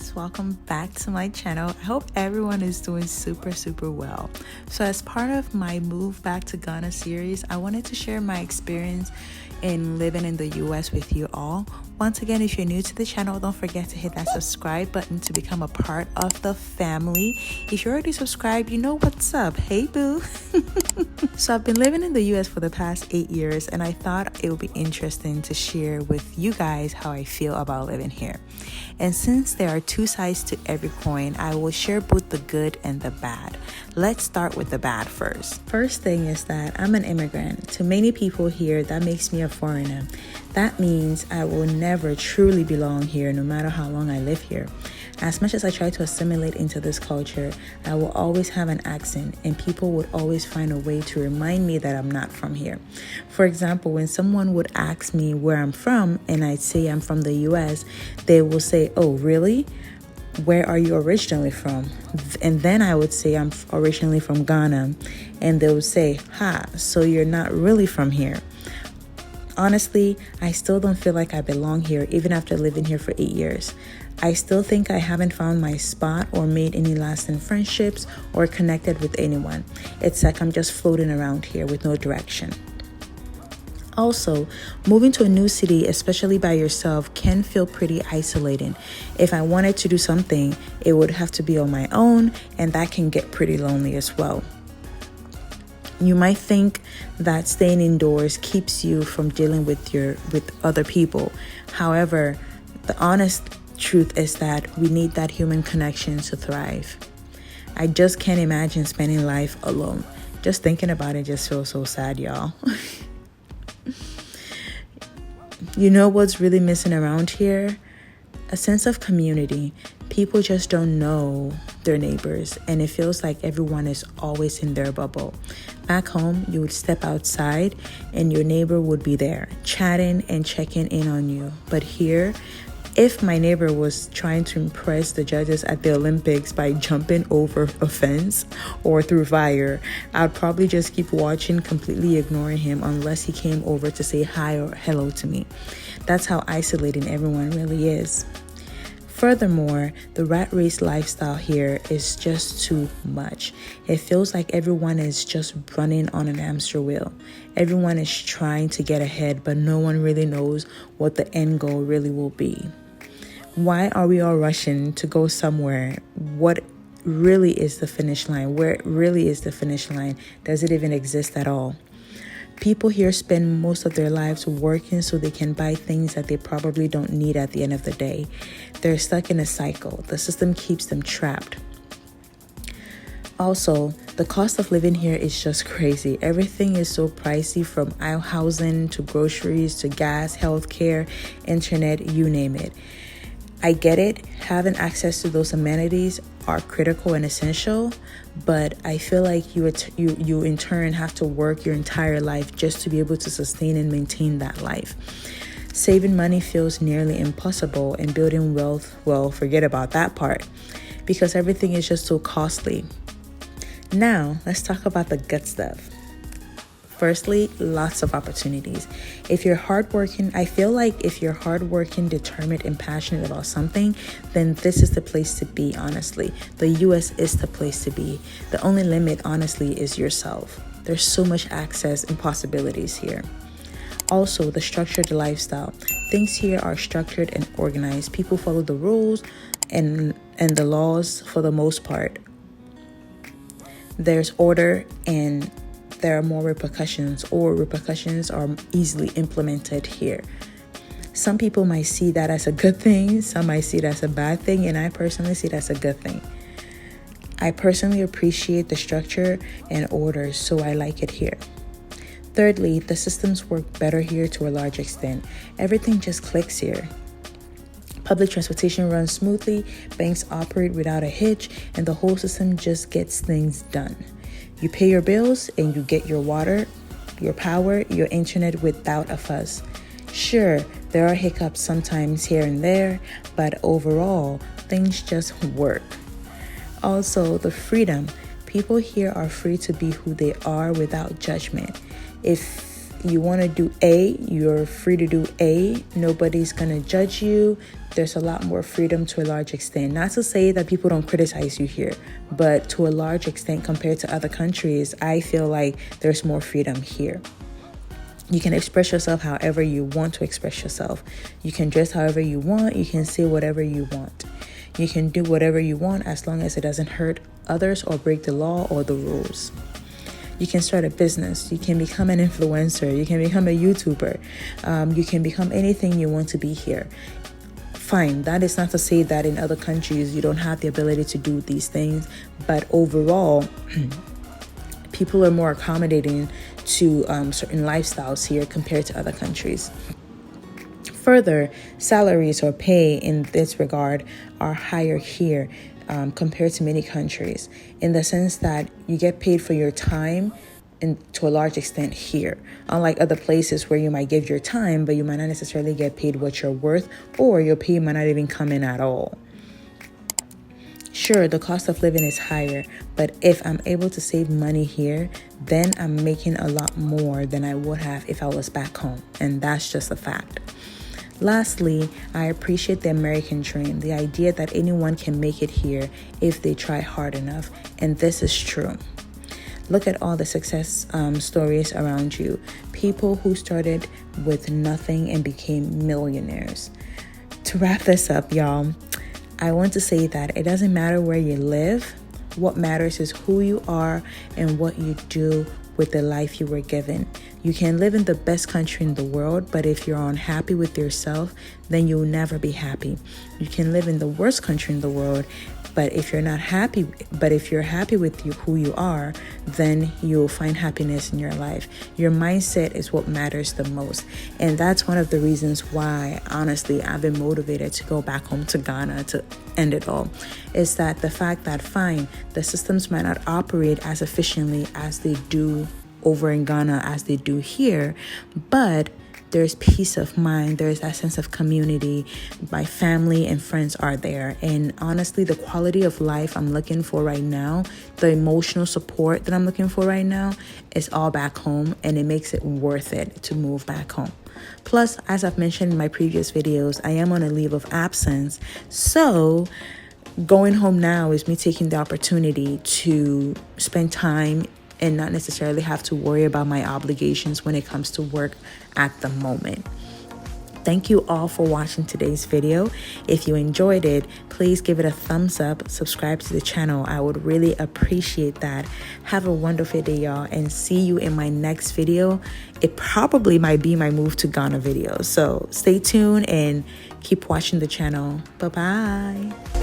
guys, welcome back to my channel. I hope everyone is doing super well. So as part of my move back to Ghana series, I wanted to share my experience in living in the US with you all. Once again, if you're new to the channel, don't forget to hit that subscribe button to become a part of the family. If you're already subscribed, you know what's up. Hey boo. So I've been living in the US for the past 8 years, and I thought it would be interesting to share with you guys how I feel about living here. And since there are two sides to every coin, I will share both the good and the bad. Let's start with the bad first. First thing is that I'm an immigrant. To many people here, that makes me a foreigner. That means I will never truly belong here no matter how long I live here. As much as I try to assimilate into this culture, I will always have an accent, and people would always find a way to remind me that I'm not from here. For example, when someone would ask me where I'm from and I'd say I'm from the US, they will say, "Oh, really? Where are you originally from?" And then I would say I'm originally from Ghana, and they would say, "Ha, so you're not really from here." Honestly, I still don't feel like I belong here even after living here for 8 years. I still think I haven't found my spot or made any lasting friendships or connected with anyone. It's like I'm just floating around here with no direction. Also, moving to a new city, especially by yourself, can feel pretty isolating. If I wanted to do something, it would have to be on my own, and that can get pretty lonely as well. You might think that staying indoors keeps you from dealing with other people. However, the honest truth is that we need that human connection to thrive. I just can't imagine spending life alone. Just thinking about it just feels so sad, y'all. You know what's really missing around here? A sense of community. People just don't know their neighbors, and it feels like everyone is always in their bubble. Back home, you would step outside and your neighbor would be there, chatting and checking in on you. But here, if my neighbor was trying to impress the judges at the Olympics by jumping over a fence or through fire, I'd probably just keep watching, completely ignoring him unless he came over to say hi or hello to me. That's how isolating everyone really is. Furthermore, the rat race lifestyle here is just too much. It feels like everyone is just running on an hamster wheel. Everyone is trying to get ahead, but no one really knows what the end goal really will be. Why are we all rushing to go somewhere? What really is the finish line? Where really is the finish line? Does it even exist at all? People here spend most of their lives working so they can buy things that they probably don't need at the end of the day. They're stuck in a cycle. The system keeps them trapped. Also, the cost of living here is just crazy. Everything is so pricey, from housing to groceries to gas, healthcare, internet, you name it. I get it, having access to those amenities are critical and essential, but I feel like you in turn have to work your entire life just to be able to sustain and maintain that life. Saving money feels nearly impossible, and building wealth, well, forget about that part, because everything is just so costly. Now, let's talk about the good stuff. Firstly, lots of opportunities. If you're hardworking, I feel like if you're hardworking, determined, and passionate about something, then this is the place to be, honestly. The US is the place to be. The only limit, honestly, is yourself. There's so much access and possibilities here. Also, the structured lifestyle. Things here are structured and organized. People follow the rules and the laws for the most part. There's order, and there are more repercussions, or repercussions are easily implemented here. Some people might see that as a good thing, some might see it as a bad thing, and I personally see it as a good thing. I personally appreciate the structure and order, so I like it here. Thirdly, the systems work better here to a large extent. Everything just clicks here. Public transportation runs smoothly, banks operate without a hitch, and the whole system just gets things done. You pay your bills and you get your water, your power, your internet without a fuss. Sure, there are hiccups sometimes here and there, but overall, things just work. Also, the freedom. People here are free to be who they are without judgment. If you want to do A, you're free to do A. Nobody's going to judge you. There's a lot more freedom to a large extent. Not to say that people don't criticize you here, but to a large extent compared to other countries, I feel like there's more freedom here. You can express yourself however you want to express yourself. You can dress however you want. You can say whatever you want. You can do whatever you want as long as it doesn't hurt others or break the law or the rules. You can start a business. You can become an influencer. You can become a YouTuber. You can become anything you want to be here. Fine, that is not to say that in other countries you don't have the ability to do these things, but overall, people are more accommodating to certain lifestyles here compared to other countries. Further, salaries or pay in this regard are higher here compared to many countries, in the sense that you get paid for your time and to a large extent here, unlike other places where you might give your time, but you might not necessarily get paid what you're worth, or your pay might not even come in at all. Sure, the cost of living is higher, but if I'm able to save money here, then I'm making a lot more than I would have if I was back home, and that's just a fact. Lastly, I appreciate the American dream, the idea that anyone can make it here if they try hard enough, and this is true. Look at all the success stories around you. People who started with nothing and became millionaires. To wrap this up, y'all, I want to say that it doesn't matter where you live. What matters is who you are and what you do with the life you were given. You can live in the best country in the world, but if you're unhappy with yourself, then you'll never be happy. You can live in the worst country in the world, but if you're happy with who you are, then you'll find happiness in your life. Your mindset is what matters the most. And that's one of the reasons why, honestly, I've been motivated to go back home to Ghana to end it all. Is that the fact that, fine, the systems might not operate as efficiently as they do over in Ghana as they do here, but there's peace of mind. There's that sense of community. My family and friends are there. And honestly, the quality of life I'm looking for right now, the emotional support that I'm looking for right now is all back home, and it makes it worth it to move back home. Plus, as I've mentioned in my previous videos, I am on a leave of absence. So going home now is me taking the opportunity to spend time and not necessarily have to worry about my obligations when it comes to work at the moment. Thank you all for watching today's video. If you enjoyed it, please give it a thumbs up, subscribe to the channel. I would really appreciate that. Have a wonderful day, y'all, and see you in my next video. It probably might be my move to Ghana video. So stay tuned and keep watching the channel. Bye-bye.